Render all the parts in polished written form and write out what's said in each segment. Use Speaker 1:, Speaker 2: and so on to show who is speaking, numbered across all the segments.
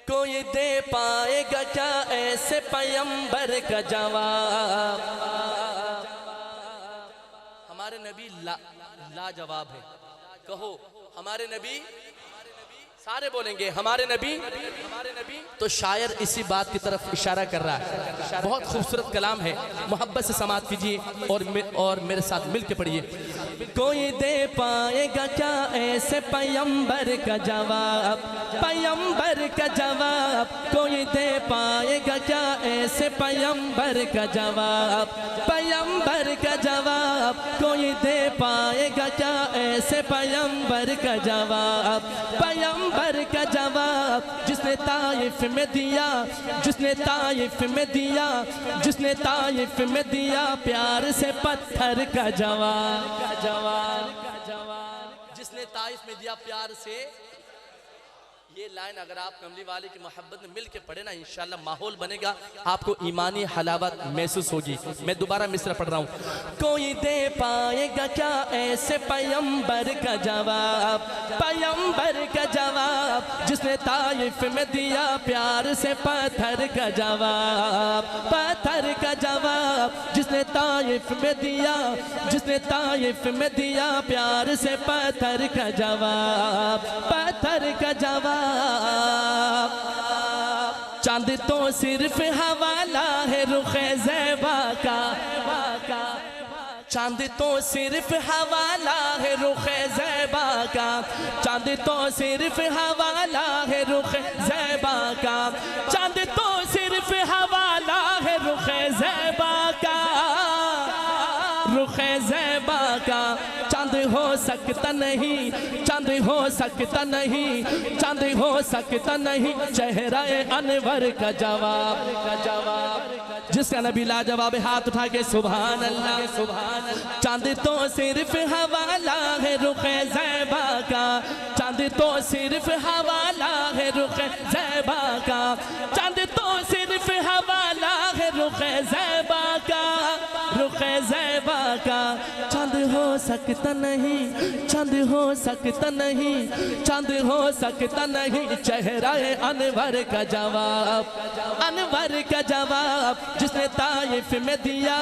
Speaker 1: कोई दे पाएगा क्या ऐसे पैगंबर का जवाब। हमारे नबी लाजवाब है। कहो हमारे नबी, सारे बोलेंगे हमारे नबी। तो शायर इसी बात की तरफ इशारा कर रहा है। बहुत खूबसूरत कलाम है, मोहब्बत से समाअत कीजिए और मेरे साथ मिल के पढ़िए। कोई दे पाएगा क्या ऐसे पैगंबर का जवाब, पैगंबर का जवाब। कोई दे पाएगा क्या ऐसे पैगंबर का जवाब, पैगंबर का जवाब। कोई दे पाएगा क्या ऐसे पैगंबर का जवाब, पैगंबर का जवाब। जिसने ताइफ में दिया, जिसने ताइफ में दिया, जिसने ताइफ में दिया प्यार से पत्थर का जवाब, जिसने ताइफ में दिया प्यार से। ये लाइन अगर आप कमली वाले की मोहब्बत में मिल के पढ़े ना, इंशाल्लाह माहौल बनेगा, आपको ईमानी हलावत महसूस होगी। मैं दोबारा मिसरा पढ़ रहा हूँ। कोई दे पाएगा क्या ऐसे पैगंबर का जवाब, पैगंबर का जवाब। जिसने ताइफ में दिया प्यार से पत्थर का जवाब, पत्थर का जवाब। जिसने ताइफ में दिया, जिसने ताइफ में दिया प्यार से पत्थर का जवाब, पत्थर का जवाब। चांद तो सिर्फ हवाला है रुखे ज़ैबा का, चांद तो सिर्फ हवाला है रुखे ज़ैबा का, चांद तो सिर्फ हवाला है रुखे ज़ैबा का, चांद तो सिर्फ हवाला है रुखे ज़ैबा का, रुखे ज़ैबा का। चांद हो सकता नहीं, चांद हो सकता नहीं, चांद हो सकता नहीं चेहरा अनवर का जवाब, का जवाब। जिसका नबी लाजवाब हाथ उठा के सुभान अल्लाह, सुभान अल्लाह। चांद तो सिर्फ हवाला है रुखे ज़ैबा का, चांद तो सिर्फ हवाला है रुखे ज़ैबा का, चांद तो सिर्फ हवाला है रुखे ज़ैबा का, रुखे ज़ैबा का। चांद हो सकता नहीं, चांद हो सकता नहीं, चांद हो सकता नहीं चेहरा अनवर का जवाब, अनवर का जवाब। जिसने ताइफ में दिया,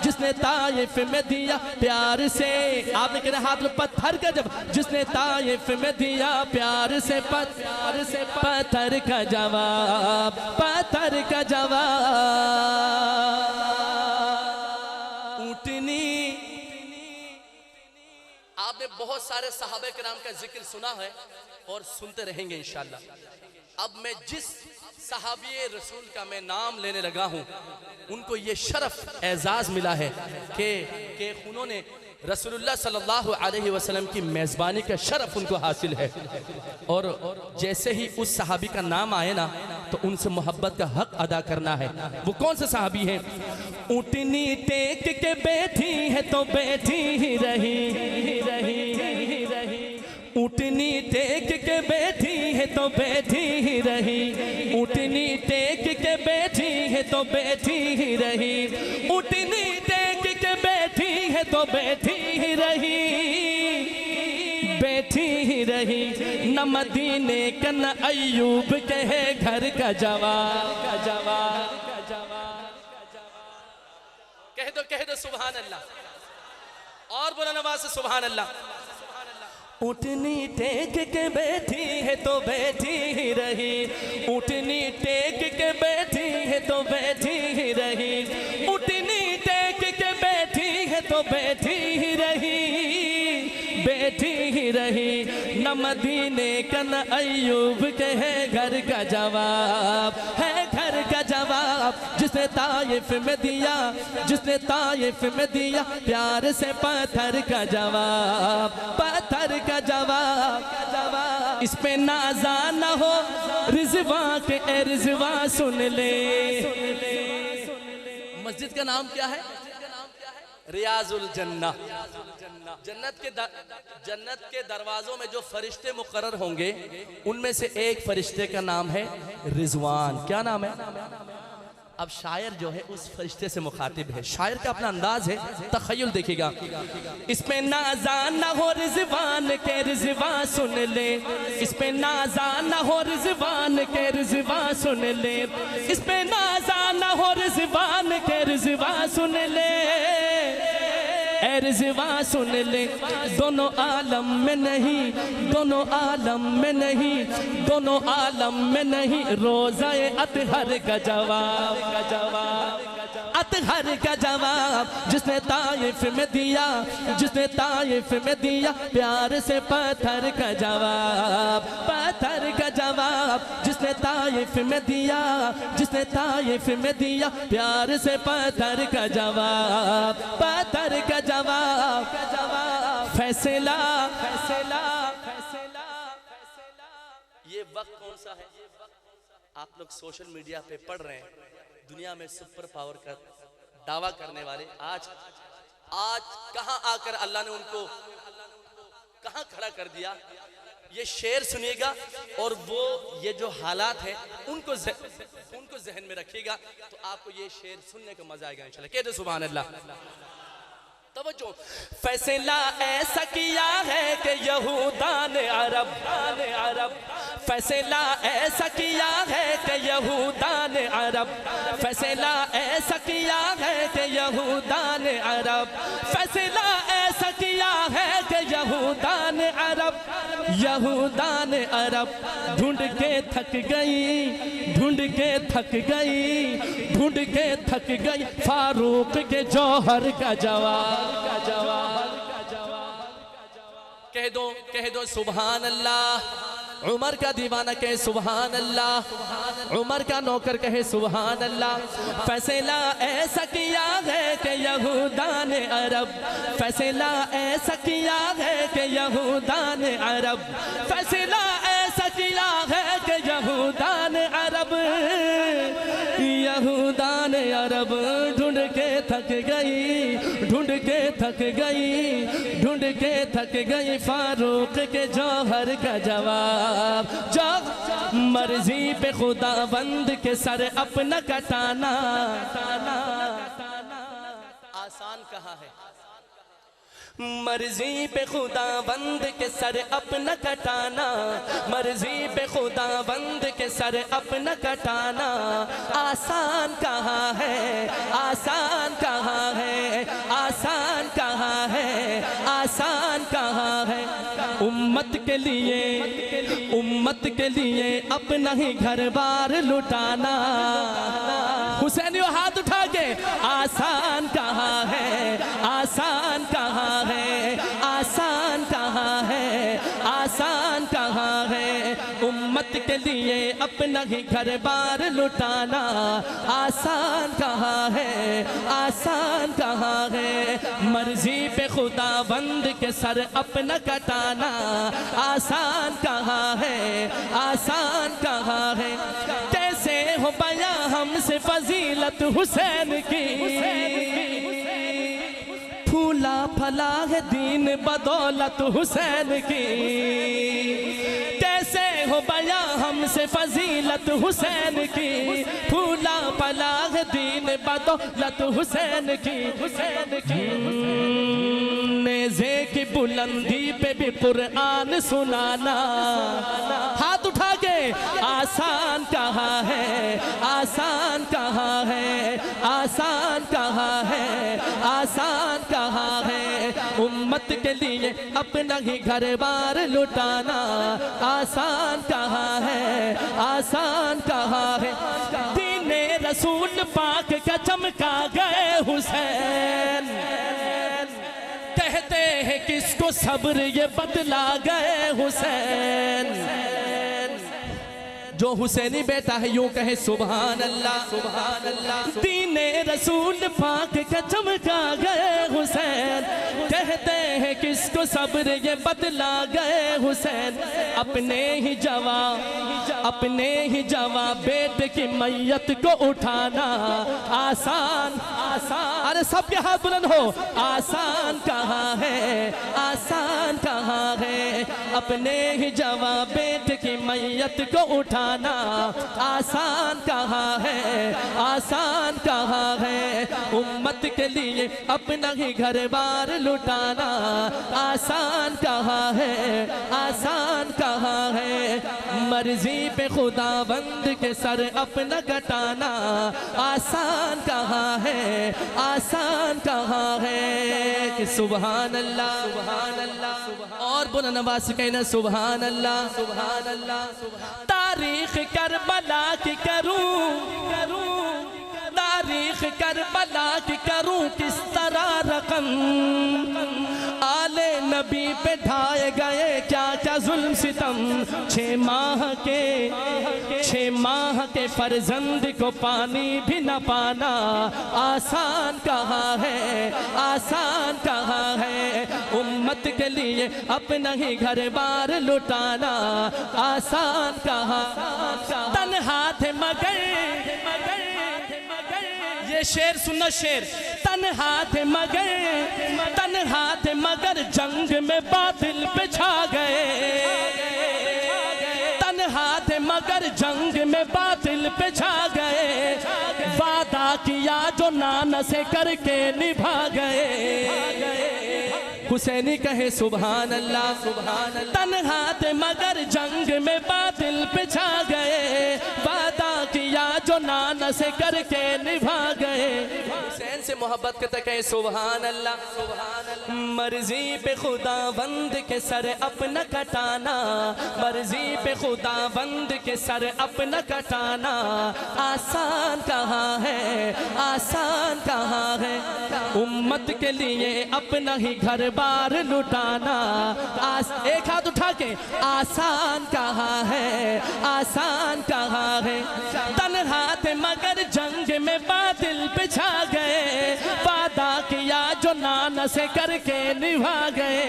Speaker 1: जिसने ताइफ में दिया प्यार से, आपने कहना हाथ में पत्थर का जवाब। जिसने ताइफ में दिया प्यार से, प्यार से पत्थर का जवाब, पत्थर का जवाब। ऊँटनी, आपने बहुत सारे सहाबे किराम का जिक्र सुना है और सुनते रहेंगे इंशाअल्लाह। अब मैं जिस सहाबी रसूल का मैं नाम लेने लगा हूं, उनको ये शरफ एजाज मिला है कि उन्होंने रसूलुल्लाह सल्लल्लाहु अलैहि वसल्लम की मेज़बानी का शरफ उनको हासिल है। और जैसे ही उस सहाबी का नाम आए ना, तो उनसे मोहब्बत का हक अदा करना है। वो कौन से सहाबी हैं? ऊँटनी टेक के बैठी है तो बैठी ही रही, रही, रही। ऊँटनी टेक के बैठी है तो बैठी ही रही, ऊँटनी टेक के बैठी है तो बैठी ही रही, ऊँटनी टेक के बैठी है तो बैठी ही रही, बैठी ही रही। न मदीने का न अय्यूब के है घर का जवाब, का जवाब, का जवाब। कह दो सुभान अल्लाह। और बोला नवाज से सुभान अल्लाह। ऊँटनी टेक के बैठी है तो बैठी ही रही, ऊँटनी टेक के बैठी है तो बैठी ही रही, ऊँटनी टेक के बैठी है तो बैठी ही रही, बैठी ही रही। न मदीने का न अय्यूब के है घर का जवाब, है घर का जवाब। जिसने ताइफ में दिया, जिसने ताइफ में दिया प्यार से पत्थर का जवाब, पत्थर का जवाब, जवाब। इस पे नाज़ा न हो रिज़वा के ए रिज़वा सुन ले। मस्जिद का नाम क्या है? रियाजुल जन्ना। जन्नत के दरवाजों में जो फरिश्ते मुकर्रर होंगे, उनमें से एक फरिश्ते का नाम है रिजवान। क्या नाम है? अब शायर जो है उस फरिश्ते से मुखातिब है। शायर का अपना अंदाज है, तखय्युल देखिएगा। इसमें नाज़ा न हो रिज़वान के रिज़वा सुन ले, इसमें नाज़ा न हो रिज़वान के रिज़वा सुन ले, इसमें नाज़ा न हो रिज़वान के रिज़वा सुन ले, ए रिज़वा सुन ले। दोनों आलम में नहीं, दोनों आलम में नहीं, दोनों आलम में नहीं, रोज़ाए अतहर का जवाब, अतहर का जवाब जिसने ताइफ में दिया, जिसने ताइफ में दिया प्यार से पत्थर का जवाब, पत्थर का जवाब जिसने ताइफ में दिया, जिसने ताइफ में दिया प्यार से पत्थर का जवाब, पत्थर का जवाब, फैसला, फैसला, फैसला। ये वक्त कौन सा है? आप लोग सोशल मीडिया पे पढ़ रहे हैं, दुनिया में सुपर पावर का दावा करने वाले आज कहां आकर अल्लाह ने उनको कहां खड़ा कर दिया। ये शेर सुनिएगा और वो ये जो हालात है उनको जहन में रखिएगा, तो आपको ये शेर सुनने का मजा आएगा इंशाल्लाह। कह दो सुभान अल्लाह। तवज्जो। फैसला ऐसा किया है कि यहूदा ने अरब, फैसला ऐसा किया है कि यहूदा ने अरब, फैसला ऐसा किया है कि यहूदा ने अरब, फैसला ऐसा किया है कि यहूदा ने अरब, यहूदा ने अरब ढूंढ के थक गई, ढूंढ के थक गई, ढूंढ के थक गई फारूक के जौहर का जवाब, का जवाब, का जवाब। कह दो सुभान अल्लाह। उमर का दीवाना कहे सुभान अल्लाह, उमर का नौकर कहे सुभान अल्लाह। फैसला ऐसा किया है कि यहूदा ने अरब, फैसला ऐसा किया है कि यहूदा ने अरब, फैसला ऐसा किया है कि यहूदा ने अरब, यहूदा ने अरब ढूंढ के थक गई, ढूंढ के थक गई, ढूंढ के थक गई फारूक के जौहर का जवाब। जब मर्जी पे खुदाबंद के सर अपना कटाना, आसान कहा है। मर्जी पे खुदाबंद के सर अपना कटाना, मर्जी पे खुदाबंद के सर अपना कटाना आसान कहाँ है, आसान कहाँ है, आसान कहाँ है, आसान कहाँ है। उम्मत के लिए, उम्मत के लिए अपना ही घर बार लुटाना, हुसैनियों हाथ उठा के आसान कहाँ है, आसान कहाँ है, आसान कहाँ है, आसान कहाँ है। उम्मत के लिए अपना ही घर बार लुटाना आसान कहाँ है, आसान कहाँ है। मर्जी पे खुदाबंद के सर अपना कटाना आसान कहाँ है, आसान कहाँ है। कैसे हो बयां हमसे फजीलत हुसैन की, फूला फला है दीन बदौलत हुसैन की। कैसे हो बयां हमसे फजीलत हुसैन की, फूला फला है दीन बदौलत हुसैन की, हुसैन की। नेज़े की बुलंदी पे भी कुरान सुनाना, हाथ उठा के आसान कहाँ है, आसान कहाँ है, आसान कहाँ है, आसान कहाँ है। उम्मत के लिए अपना ही घर बार लुटाना आसान कहाँ है, आसान कहाँ है। दीने रसूल पाक का चमका गए हुसैन, कहते हैं किसको सब्र ये बदला गए हुसैन। जो हुसैनी बेटा है यूं कहे सुभान अल्लाह, सुभान अल्लाह। दीने रसूल पाक का चमका गए हुसैन, कहते हैं किसको सब्र ये बदला गए हुसैन। अपने ही जवाब, अपने ही जवाब बेटे की मैयत को उठाना आसान, आसान। अरे सबके हाथ बुलंद हो। आसान कहाँ है, आसान कहाँ है, अपने ही जवा बेटे की मैयत को उठाना आसान कहाँ है, आसान कहाँ है। उम्मत के लिए अपना ही घर बार लुटाना आसान कहाँ है, आसान कहाँ है। मर्जी पे खुदाबंद के सर अपना कटाना आसान कहाँ है, आसान कहाँ है। कि सुभान अल्लाह, सुभान अल्लाह। और बोला नवाज कहना सुभान अल्लाह, सुभान अल्लाह। तारीख करबला की करूं, तारीख करबला की करूं किस तरह रकम। आले नबी पे ढाए गए क्या क्या जुल्म सितम। 6 माह के फर्जंद को पानी भी न पाना आसान कहाँ है, आसान कहाँ है। उम्मत के लिए अपना ही घर बार लुटाना आसान कहाँ। तन्हा थे मगर, ये शेर सुनना शेर। तन्हा थे मगर जंग में बातिल पे छा गए। तन्हा थे मगर जंग में बातिल पे छा गए। वादा किया जो नाना से करके निभा गए। हुसैनी कहे सुभान अल्लाह, सुभान अल्लाह। तन्हा थे मगर जंग में बातिल पे छा गए। वादा किया जो नाना से करके निभा गए। हुसैन से मोहब्बत करते कहे सुभान अल्लाह, सुभान अल्लाह। मर्जी पे खुदाबंद के सर अपना कटाना, मर्जी पे खुदाबंद के सर अपना कटाना आसान कहाँ है, आसान कहाँ है। उम्मत के लिए अपना ही घर बार लुटाना एक हाथ उठा के आसान कहाँ है, आसान कहाँ है। तन्हा थे मगर जंग में बातिल पे छा गए। वादा किया जो नाना से करके निभा गए।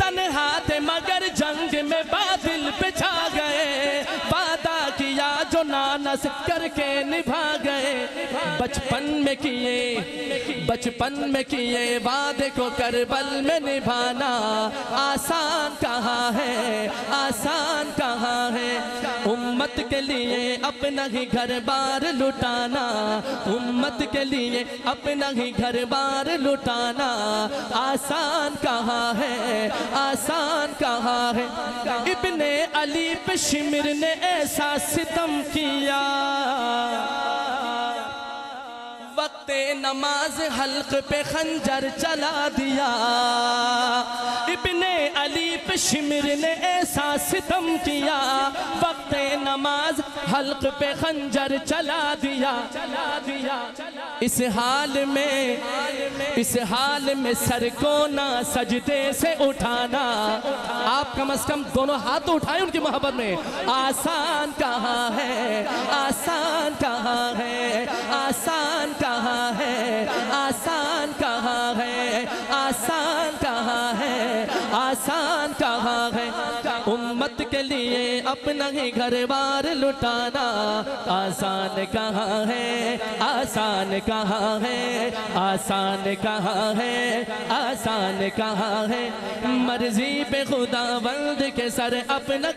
Speaker 1: तन्हा थे मगर जंग में बातिल पे छा गए। वादा किया जो नाना से करके निभा गए। बचपन में किए वादे को करबल में निभाना आसान कहाँ है, आसान कहाँ है। उम्मत के लिए अपना ही घर बार लुटाना, उम्मत के लिए अपना ही घर बार लुटाना आसान कहाँ है, आसान कहाँ है। इब्ने अली पे शिमर ने ऐसा सितम किया। वक्ते नमाज हल्क पे खंजर चला दिया। इब्ने अली पे शिमर ने ऐसा सितम किया। वक्ते नमाज हल्क पे खंजर चला दिया, चला दिया। इस हाल में सर को ना सजदे से उठाना। आप कम से कम दोनों हाथ उठाएं उनकी मोहब्बत में। आसान कहाँ है, आसान कहाँ है, आसान कहाँ है, आसान कहाँ है, आसान कहाँ है, आसान कहाँ है। उम्मत के लिए अपना ही घर बार लुटाना आसान कहाँ है, आसान कहाँ है, आसान कहाँ है, आसान कहाँ है। मर्जी पे खुदाबंद के सर अपना